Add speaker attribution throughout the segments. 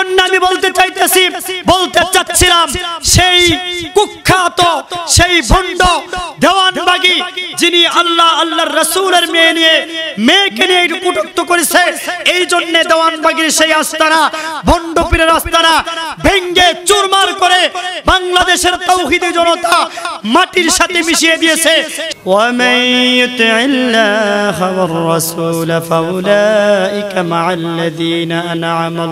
Speaker 1: জন্য আমি বলতে চাচ্ছিলাম সেই কুখ্যাত সেই ভণ্ড দেওয়ানবাগী যিনি আল্লাহর রাসূলের মেয়েকে নিয়ে কটূক্ত করেছে, এই জন্য দেওয়ানবাগীর সেই আস্তানা ভণ্ড পীরের আস্তানা ভেঙ্গে চুরমার করে বাংলাদেশের তাওহীদি জনতা মাটির সাথে মিশিয়ে দিয়েছে। ওয়ামান ইউতি'ল্লাহা ওয়ার রাসূল ফাউলাইকা মা'আল্লাযীনা আন'আমা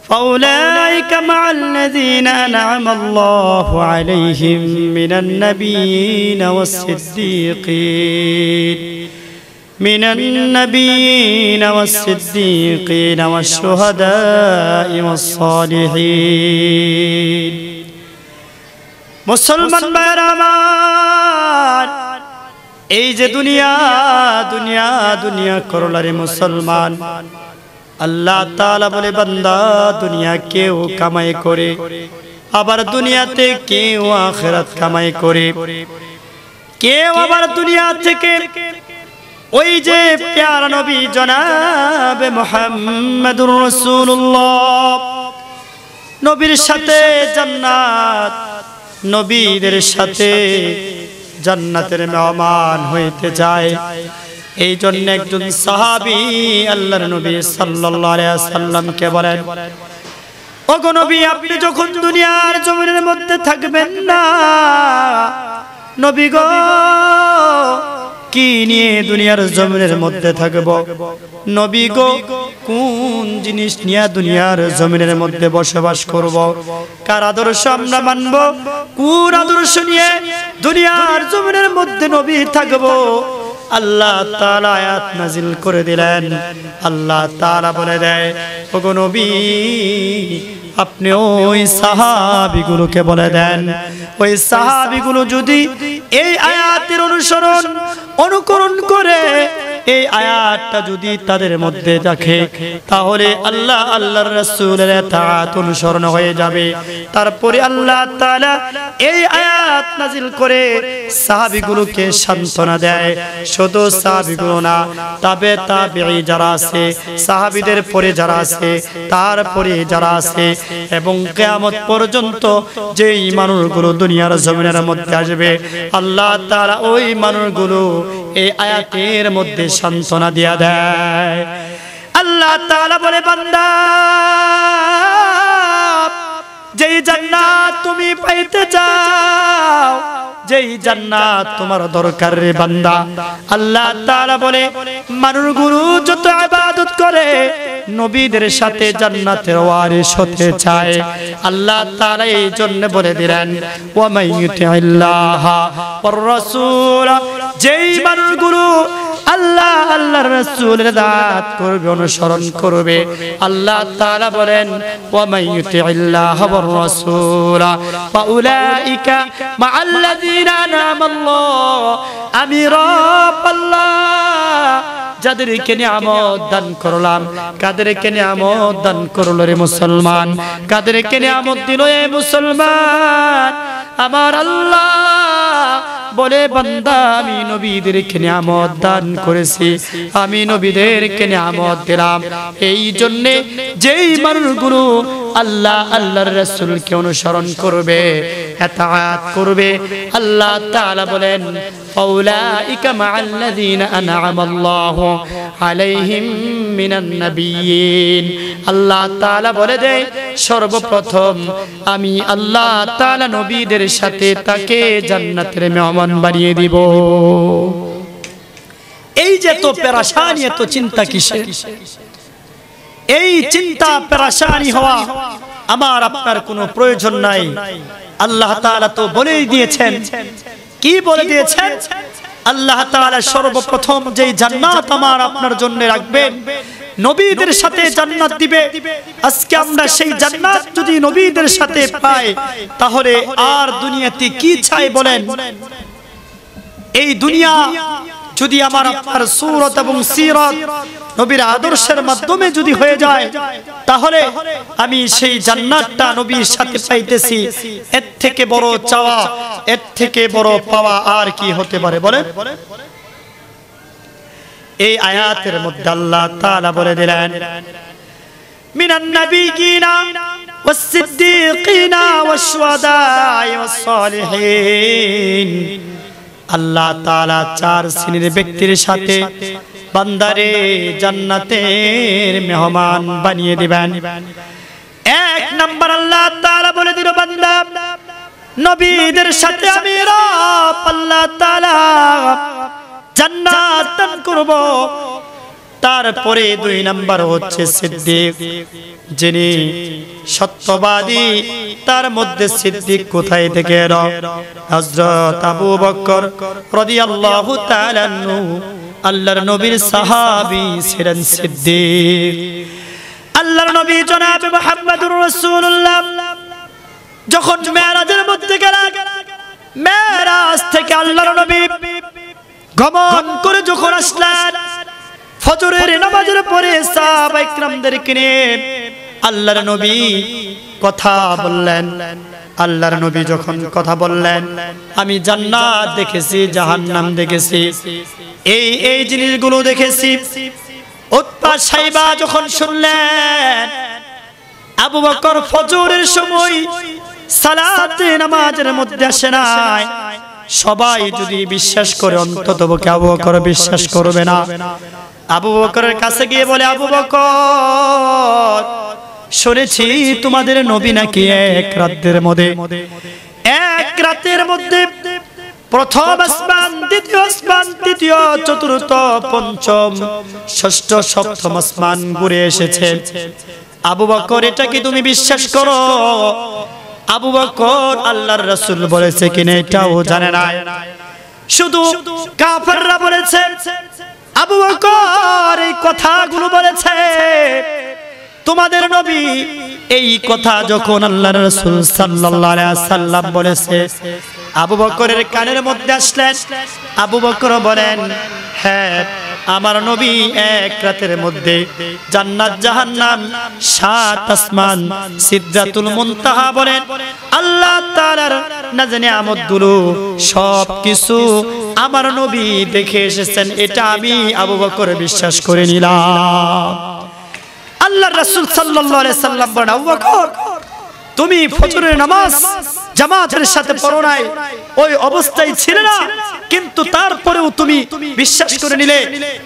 Speaker 1: فأولئك مع الذين أنعم الله عليهم من النبيين والصديقين والشهداء والصالحين মুসলমান ভাইরা আমার, এই যে দুনিয়া দুনিয়া দুনিয়া করলারে মুসলমান, আল্লাহ তাআলা বলে বান্দা দুনিয়া কেউ কামাই করে, আবার দুনিয়াতে কেউ আখিরাত কামাই করে, কেউ আবার দুনিয়া থেকে ওই যে প্যারা নবী জনাবে মুহাম্মদুর রাসূলুল্লাহ নবীর সাথে জান্নাত, নবীদের সাথে জান্নাতের মেহমান হইতে যায়। এই জন্য একজন সাহাবী আল্লাহর নবী সাল্লাল্লাহু আলাইহি ওয়াসাল্লামকে বলেন, ওগো নবী, আপনি যখন দুনিয়ার জমিনের মধ্যে থাকবেন না, নবী গো কি নিয়ে দুনিয়ার জমিনের মধ্যে থাকব? নবী গো কোন জিনিস নিয়ে দুনিয়ার জমিনের মধ্যে বসবাস করব? কার আদর্শ আমরা মানব? কোন আদর্শ নিয়ে দুনিয়ার জমিনের মধ্যে নবী থাকব? আল্লাহ তাআলা আয়াত নাজিল করে দিলেন। আল্লাহ তাআলা বলে দেয়, ওগো নবী আপনি ওই সাহাবীগুলোকে বলে দেন, ওই সাহাবীগুলো যদি এই আয়াতের অনুকরণ করে এই আয়াতটা যদি তাদের মধ্যে থাকে, তাহলে আল্লাহর রাসূলের ইতাআত অনুসরণ হয়ে যাবে। তারপরে আল্লাহ তাআলা এই আয়াত নাজিল করে সাহাবীগুলোকে সান্ত্বনা দেয়। শুধু সাহাবীগুলো না, তাবেঈ যারা আছে, সাহাবীদের পরে যারা আছে, তারপরে যারা আছে এবং কিয়ামত পর্যন্ত যেই মানুষগুলো দুনিয়ার জমিনের মধ্যে আসবে, আল্লাহ তাআলা ওই মানুষগুলো এই আয়াতের মধ্যে সান্ত্বনা দিয়া দেয়। আল্লাহ তাআলা বলে, বান্দা যেই জান্নাত তুমি পাইতে চাও, যেই জান্নাত তোমার দরকার রে বান্দা, আল্লাহ তাআলা বলে মানুষগুলো যত ইবাদত করে নবীদের সাথে জান্নাতের ওয়ারিস হতে চায়। আল্লাহ তাআলা এই জন্য বলে দিলেন, ওয়া মাইয়ুতিল্লাহা ওয়ার রাসূল, যেই মানুষগুলো আল্লাহর রাসূলের দাত করবে, অনুসরণ করবে, আল্লাহ তাআলা বলেন ওয়া মাইয়ুতিল্লাহা ওয়ার রাসূল ফাউলাইকা মাআল্লাযীনা আন'আমাল্লাহু, আমি রব আল্লাহ যাদেরকে নিয়ামত দান করলাম। কাদেরকে নিয়ামত দান করলো রে মুসলমান? কাদেরকে নিয়ামত দিল এ মুসলমান? আমার আল্লাহ বলে, বান্দা আমি নবীদেরকে নিয়ামত দান করেছি, আমি নবীদেরকে নিয়ামত দিলাম। এই জন্য যেই মানুষগুলো আল্লাহর রাসূলকে অনুসরণ করবে, ইতাআত করবে, আল্লাহ তাআলা বলেন ফাউলাইকা মা'আল্লাযীনা আন'আমাল্লাহু আলাইহিম মিনান নাবিয়্যিন। আল্লাহ তাআলা বলে দেয়, সর্বপ্রথম আমি আল্লাহ তাআলা নবীদের সাথে তাকে জান্নাতের মেহমান বানিয়ে দিব। এই যে তো পেরেশানি, এত চিন্তা কিসের? এই চিন্তা পেরেশানি হওয়া আমার আপনার কোনো প্রয়োজন নাই। আল্লাহ তাআলা তো বলেই দিয়েছেন। কি বলে দিয়েছেন? আল্লাহ তাআলা সর্বপ্রথম যেই জান্নাত আমার আপনার জন্য রাখবেন, নবীদের সাথে জান্নাত দিবে। আজকে আমরা সেই জান্নাত যদি নবীদের সাথে পাই, তাহলে আর দুনিয়াতে কি চাই বলেন? এই দুনিয়া যদি আমার আপনার সূরত এবং সিরাত নবীর আদর্শের মাধ্যমে যদি হয়ে যায়, তাহলে আমি সেই জান্নাতটা নবীর সাথে পাইতেছি। এর থেকে বড় চাওয়া, এর থেকে বড় পাওয়া আর কি হতে পারে বলেন? এই আয়াতের মধ্যে আল্লাহ তাআলা বলে দিলেন, মিনান নাবিয়িনা ওয়াস-সিদ্দীকিনা ওয়াশ-শুহাদা'i ওয়াস-সালিহিন। আল্লাহ তাআলা চার শ্রেণীর ব্যক্তির সাথে বান্দারে জান্নাতের মেহমান বানিয়ে দিবেন। এক নাম্বার আল্লাহ তাআলা বলে দিল, বান্দা নবীদের সাথে আমি রব আল্লাহ তাআলা জান্নাত দান করব। তারপরে দুই নাম্বার হচ্ছে সিদ্দিক, যিনি সত্যবাদী। তার মধ্যে সিদ্দিক কোথায় থেকে এলো? হযরত আবু বকর রাদিয়াল্লাহু তাআলা আনহু আল্লাহর নবীর সাহাবী ছিলেন সিদ্দিক। আল্লাহর নবী জনাব মুহাম্মদুর রাসূলুল্লাহ যখন মেরাজের মধ্যে গেলেন, মেরাজ থেকে আল্লাহর নবী গমন করে যখন আসলেন, ফজরের নামাজের পরে সাহাবায়ে কিরামদেরকে নিয়ে আল্লাহর নবী কথা বললেন। আল্লাহর নবী যখন কথা বললেন, আমি জান্নাত দেখেছি, জাহান্নাম দেখেছি, এই জিনিসগুলো দেখেছি। উতবা সাইবা যখন শুনলেন আবু বকর ফজরের সময় সালাতে নামাজের মধ্যে আসে নাই, সবাই যদি বিশ্বাস করে অন্তত আবু বকর বিশ্বাস করবে না। আবু বকরের কাছে গিয়ে বলে, আবু বকর শুনেছি তোমাদের নবী নাকি এক রাতের মধ্যে প্রথম আসমান, দ্বিতীয় আসমান, তৃতীয়, চতুর্থ, পঞ্চম, ষষ্ঠ, সপ্তম আসমান ঘুরে এসেছে। আবু বকর এটা কি তুমি বিশ্বাস করো? আবু বকর আল্লাহর রাসূল বলেছে কিনা এটাও জানে না, শুধু কাফেররা বলেছে আবু বকর এই কথাগুলো বলেছে। তোমাদের নবী এই কথা যখন আল্লাহর রাসূল সাল্লাল্লাহু আলাইহি ওয়াসাল্লাম বলেছে, আবু বকরের কানের মধ্যে আসলেন। আবু বকর বলেন, হ্যাঁ আমার নবী এক রাতের মধ্যে জান্নাত জাহান্নাম, সাত আসমান, সিদরাতুল মুনতাহা বলেন আল্লাহ তাআলার নিয়ামতগুলো সবকিছু আমার নবী দেখে এসেছেন। এটা আমি আবু বকর বিশ্বাস করে নিলাম। আল্লাহর রাসূল সাল্লাল্লাহু আলাইহি সাল্লাম বলেন, আবু বকর তুমি ফজরের নামাজ জামাতের সাথে পড়ো নাই, ওই অবস্থায় ছিলে না, কিন্তু তারপরেও তুমি বিশ্বাস করে নিলে।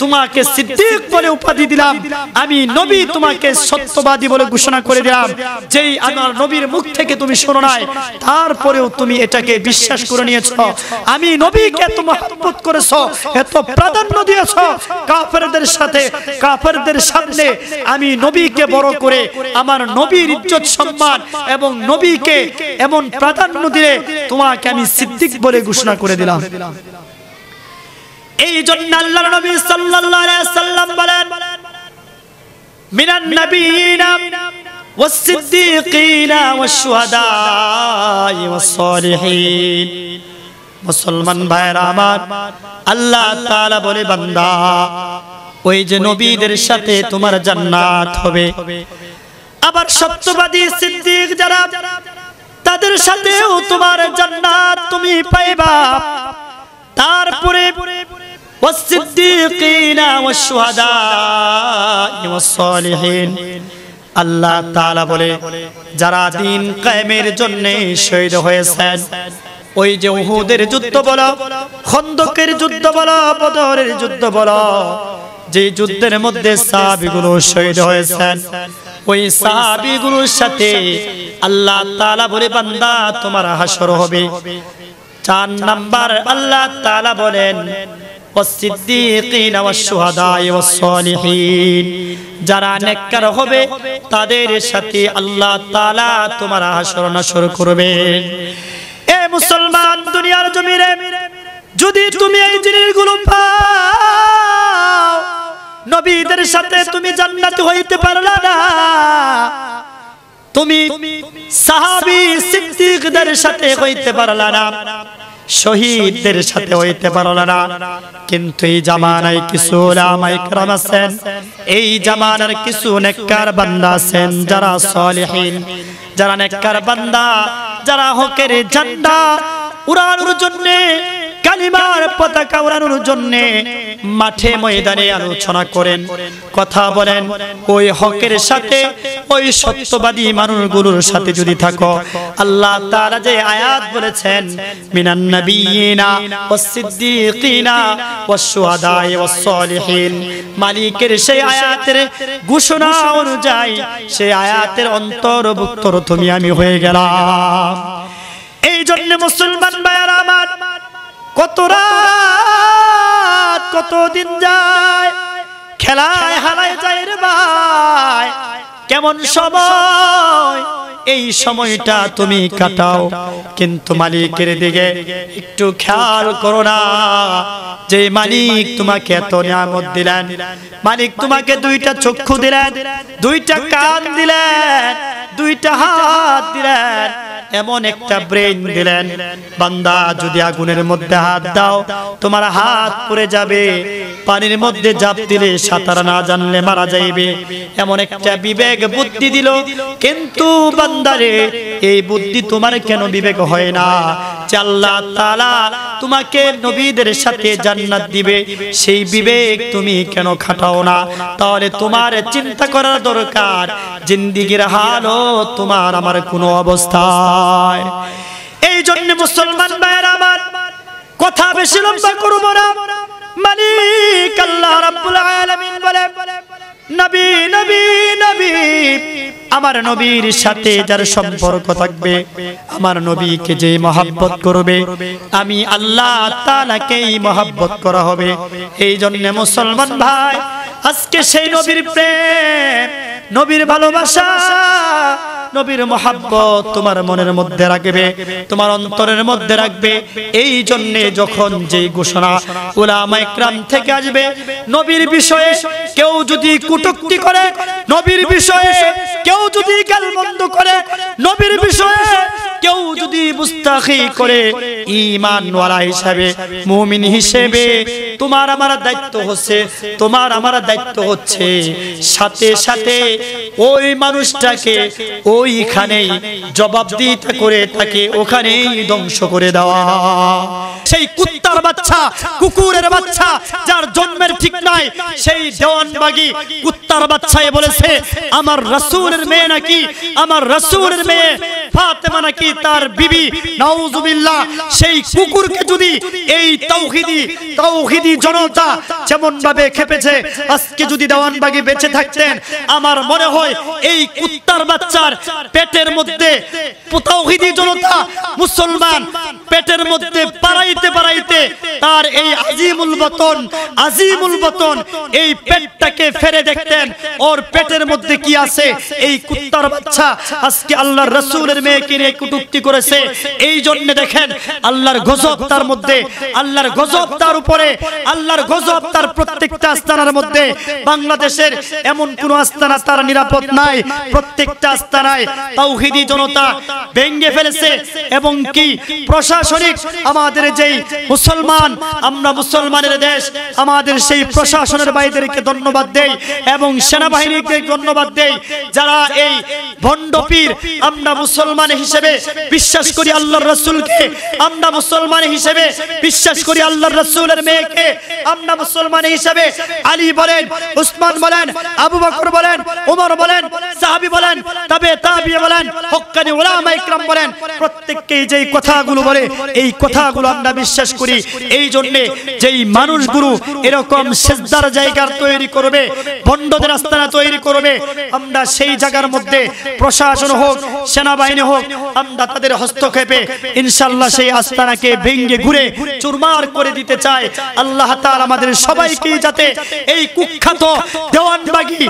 Speaker 1: তোমাকে সিদ্দিক বলে উপাধি দিলাম, আমি নবী তোমাকে সত্যবাদী বলে ঘোষণা করে দিলাম। যেই আমার নবীর মুখ থেকে তুমি শোনো নাই, তারপরেও তুমি এটাকে বিশ্বাস করে নিয়েছো। আমি নবীকে এত মহব্বত করেছো, এত প্রাধান্য দিয়েছো, কাফেরদের সামনে আমি নবীকে বড় করে আমার নবীর ইজ্জত সম্মান এবং নবীকে এমন প্রাধান্য দিলে তোমাকে আমি সিদ্দিক বলে ঘোষণা করে দিলাম। এই জন্য আল্লাহর নবী সাল্লাল্লাহু আলাইহি ওয়াসাল্লাম বলেন, মিনান নাবিয়িনা ওয়াস-সিদ্দীকিনা ওয়াশ-শুহাদা'i ওয়াস-সালিহিন। মুসলমান ভাইরা আমার, আল্লাহ তাআলা বলে, বান্দা ওই যে নবীদের সাথে তোমার জান্নাত হবে, আবার সত্যবাদী সিদ্দিক যারা তাদের সাথেও তোমার জান্নাত তুমি পাইবা। তারপরে ওয়াস-সিদ্দীকিনা ওয়াশ-শুহাদা'i ওয়াস-সালিহিন, আল্লাহ তাআলা বলে যারা দ্বীন কায়েমের জন্য শহীদ হয়েছেন, ওই যে উহুদের যুদ্ধ বলো, খন্দকের যুদ্ধ বলো, বদরের যুদ্ধ বলো, যে যুদ্ধের মধ্যে সাহাবীগুলো শহীদ হয়েছেন, ওই সাহাবীগুলোর সাথে আল্লাহ তাআলা বলে, বান্দা তোমার হাসর হবে। 4 নাম্বার আল্লাহ তাআলা বলেন, ওয়াস-সিদ্দীকিনা ওয়াশ-শুহাদা'i ওয়াস-সালিহিন, যারা নেককার হবে তাদের সাথে আল্লাহ তাআলা তোমার হাসর নাসর করবেন। এ মুসলমান, দুনিয়ার জমিনে যদি তুমি এই জিনিসগুলো পাও, নবীদের সাথে তুমি জান্নাতে হইতে পারলা না, তুমি সাহাবী সিদ্দিকদের সাথে হইতে পারলা না, শহীদদের সাথে হইতে পারলা না। কিন্তু এই জামানায় কিছু উলামায়ে কেরাম আছেন, এই জামানার কিছু নেককার বান্দা আছেন যারা সালেহিন, যারা নেককার বান্দা, যারা হকের ঝান্ডা উড়ানোর জন্য কালিমার পতাকা ওড়ানোর জন্য মাঠে ময়দানে আলোচনা করেন, কথা বলেন। ওই হকের সাথে ওই সত্যবাদী মানুষগুলোর সাথে যদি থাকো, আল্লাহ তাআলা যে আয়াত বলেছেন মিনান নাবিয়িনা ওয়াস সিদ্দিকিনা ওয়াস শুহাদায়ে ওয়াস সালিহিন, মালিকের সেই আয়াতের ঘোষণা অনুযায়ী সেই আয়াতের অন্তর্ভুক্ত তুমি আমি হয়ে গেলাম। এই জন্য মুসলমান ভাইরা আমার, কত রাত কত দিন যায়, খেলায় হারায় যায় রে ভাই, কেমন সময় এই সময়টা তুমি কাটাও, কিন্তু মালিকের দিকে একটু খেয়াল করো না। যে মালিক তোমাকে এত নিয়ামত দিলেন, মালিক তোমাকে দুইটা চক্ষু দিলেন, দুইটা কান দিলেন, দুইটা হাত দিলেন, এমন একটা ব্রেন দিলেন, বান্দা যদি আগুনের মধ্যে হাত দাও তোমার হাত পুড়ে যাবে, পানির মধ্যে ঝাঁপ দিলে সাঁতার না জানলে মারা যাইবে, এমন একটা বিবেক বুদ্ধি দিল। কিন্তু বান্দারে, এই বুদ্ধি তোমার কেন বিবেক হয় না যে আল্লাহ তাআলা তোমাকে নবীদের সাথে জান্নাত দিবে, সেই বিবেক তুমি কেন খাটাও না? তাহলে তোমার চিন্তা করার দরকার জিন্দেগির হালত তোমার আমার কোন অবস্থায়। এই জন্য মুসলমান ভাইরা আমার, কথা বেশি লম্বা করব না। মালিক আল্লাহ রাব্বুল আলামিন বলে, নবী নবী নবী, আমার নবীর সাথে যার সম্পর্ক থাকবে, আমার নবীকে যে মহব্বত করবে, আমি আল্লাহ তাআলাকেই মহব্বত করা হবে। এই জন্য মুসলমান ভাই, আজকে সেই নবীর প্রেম, নবীর ভালোবাসা, নবীর মহব্বত তোমার মনের মধ্যে রাখবে, তোমার অন্তরের মধ্যে রাখবে। এই জন্য যখন যেই ঘোষণা উলামায়ে কেরাম থেকে আসবে, নবীর বিষয়ে কেউ যদি কটূক্তি করে, নবীর বিষয়ে কেউ যদি গালমন্দ করে, নবীর বিষয়ে কেউ যদি মুস্তাখি করে, ঈমানওয়ালা হিসেবে, মুমিন হিসেবে তোমার আমার দায়িত্ব হচ্ছে, তোমার আমার দায়িত্ব হচ্ছে সাথে সাথে ওই মানুষটাকে ওইখানেই জবাবদিহিতা করে তাকে ওখানেই ধ্বংস করে দেওয়া। সেই কুত্তার বাচ্চা, কুকুরের বাচ্চা, যার জন্মের ঠিক নাই, সেই দেওয়ানবাগী কুত্তার বাচ্চায় বলেছে আমার রাসূলের মেয়ে নাকি, আমার রাসূলের মেয়ে ফাতেমা নাকি তার বিবি, নাউজুবিল্লাহ। সেই কুকুরকে যদি এই তাওহীদি জনতা যেমন ভাবে খেপেছে, আজকে যদি দেওয়ানবাগী বেঁচে থাকতেন, আমার মনে হয় এই কুত্তার বাচ্চার পেটের মধ্যে তাওহীদি জনতা মুসলমান পেটের মধ্যে পারাইতে পারাইতে তার এই আজিমুল বতন এই পেটটাকে ফেরে দেখতেন ওর পেটের মধ্যে কি আছে। এই কুত্তার বাচ্চা আজকে আল্লাহর রাসূলের মেয়েকে নিয়ে কটূক্তি করেছে। এই জন্য দেখেন আল্লাহর গজব তার মধ্যে, আল্লাহর গজব তার উপরে, আল্লাহর গজব তার প্রত্যেকটা আস্তানার মধ্যে। বাংলাদেশের এমন কোন আস্তানা তার নিরাপদ নাই, প্রত্যেকটা আস্তানায় তাওহীদি জনতা ভেঙে ফেলেছে। এবং কি প্রশাসনিক আমাদের যেই মুসলমান, আমরা মুসলমানের দেশ, আমাদের সেই প্রশাসনের ভাইদেরকে ধন্যবাদ দেই এবং সেনাবাহিনীকে ধন্যবাদ দেই, যারা এই ভণ্ডপীর, আমরা মুসলমান হিসেবে বিশ্বাস করি আল্লাহর রাসূলকে, আমরা মুসলমান হিসেবে বিশ্বাস করি আল্লাহর রাসূলের মেয়েকে, আমরা মুসলমান হিসেবে আলী বলেন, উসমান বলেন, আবু বকর বলেন, ওমর বলেন, সাহাবী বলেন, তাবি বলেন, হক্কানি উলামায়ে কেরাম বলেন, প্রত্যেককেই যেই কথাগুলো বলে এই কথাগুলো আমরা বিশ্বাস করি। এই জন্য যেই মানুষগুলো এরকম সিজদার জায়গা তৈরি করবে, ভণ্ডদের আস্তানা তৈরি করবে, আমরা সেই জায়গার মধ্যে প্রশাসন হোক, সেনাবাহিনী হোক, আমরা তাদের হস্তক্ষেপে ইনশাআল্লাহ সেই আস্তানাকে ভেঙে ঘুরে চুরমার করে দিতে চাই। আল্লাহ তাআলা আমাদের সবাইকে যাতে এই কুখ্যাত দেওয়ানবাগী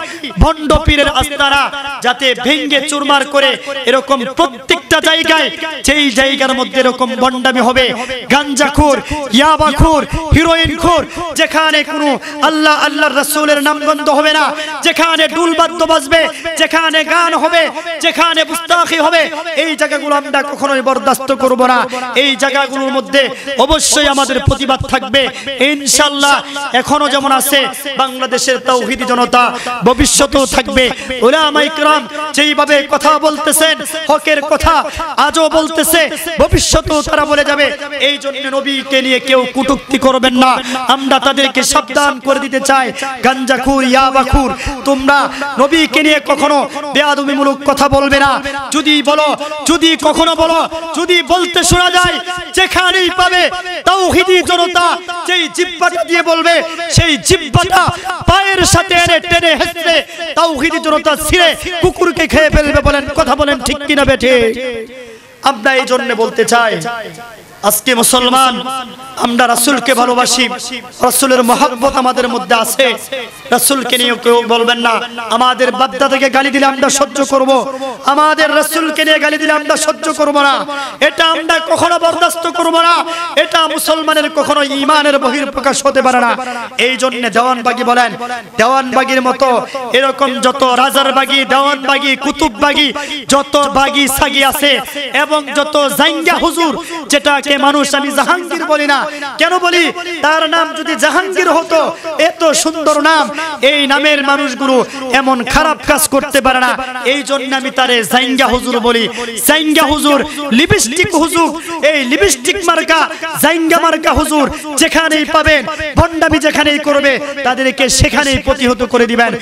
Speaker 1: ভণ্ড পীরের আস্তানা যাতে ভেঙে চুরমার করে, এরকম প্রত্যেকটা জায়গায় যেই জায়গার মধ্যে এরকম ভণ্ডামি হবে, গাঞ্জাখোর, ইয়াবাখোর, হিরোইনখোর, যেখানে কোনো আল্লাহর রাসূলের নামগন্ধ হবে না, যেখানে ডুলবাদ্য বাজবে, যেখানে গান হবে, যেখানে মুস্তাখি হবে, এই জায়গাগুলো আমরা কখনোই বরদাস্ত করব না। এই জায়গাগুলোর মধ্যে অবশ্যই আমাদের প্রতিবাদ থাকবে ইনশাআল্লাহ। এখনো যেমন আছে বাংলাদেশের তাওহীদি জনতা, ভবিষ্যতেও থাকবে। উলামায়ে কেরাম যেইভাবে কথা বলতেছেন, হকের কথা আজও বলতেছে, ভবিষ্যতেও তারা বলে যাবে। এই জন্য নবীকে নিয়ে কেউ কটূক্তি করবেন না। আমরা তাদেরকে সাবধান করে দিতে চাই, গাঞ্জাখুর, ইয়াবাখুর, তোমরা নবীকে নিয়ে কখনো বেয়াদবিমূলক কথা বলবে না। যদি বলো, যদি কখনো বলো, যদি বলতে শোনা যায়, যেখানেই পাবে তাওহীদি জনতা যেই জিহ্বাটা দিয়ে বলবে, সেই জিহ্বাটা পায়ের সাথে এনে টেনে হেসে তাওহীদি জনতা ছিঁড়ে কুকুরকে খেয়ে ফেলবে। বলেন, কথা বলেন ঠিক কিনা বেঠে? আমরা এই জন্য বলতে চাই, আজকে মুসলমান আমরা রাসূলকে ভালোবাসি, রাসূলের মহব্বত আমাদের মধ্যে আছে। রাসূলকে নিয়ে কেউ বলবেন না আমাদের বাপদাদাকে গালি দিলে আমরা সহ্য করব, আমাদের রাসূলকে নিয়ে গালি দিলে আমরা সহ্য করব না, এটা আমরা কখনো বরদাস্ত করব না। এটা মুসলমানের কখনো ঈমানের বহিঃপ্রকাশ হতে পারে না। এই জন্য দেওয়ানবাগী বলেন, দেওয়ানবাগীর মতো এরকম যত রাজারবাগী, দেওয়ানবাগী, কুতুববাগী, যত বাগী সাগী আছে এবং যত জাইঙ্গা হুজুর, যেটাকে মানুষ আমি জাহাঙ্গীর বলি না, কেন বলি? তার নাম যদি জাহাঙ্গীর হতো, এত সুন্দর নাম, এই নামের মানুষগুলো এমন খারাপ কাজ করতে পারে না। এই জন্য আমি তারে জাইঙ্গা হুজুর বলি। জাইঙ্গা হুজুর, লিপস্টিক হুজুর, এই লিপস্টিক মার্কা, জাইঙ্গা মার্কা হুজুর যেখানেই পাবেন, ভণ্ডামি যেখানেই করবে, তাদেরকে সেখানেই প্রতিহত করে দিবেন।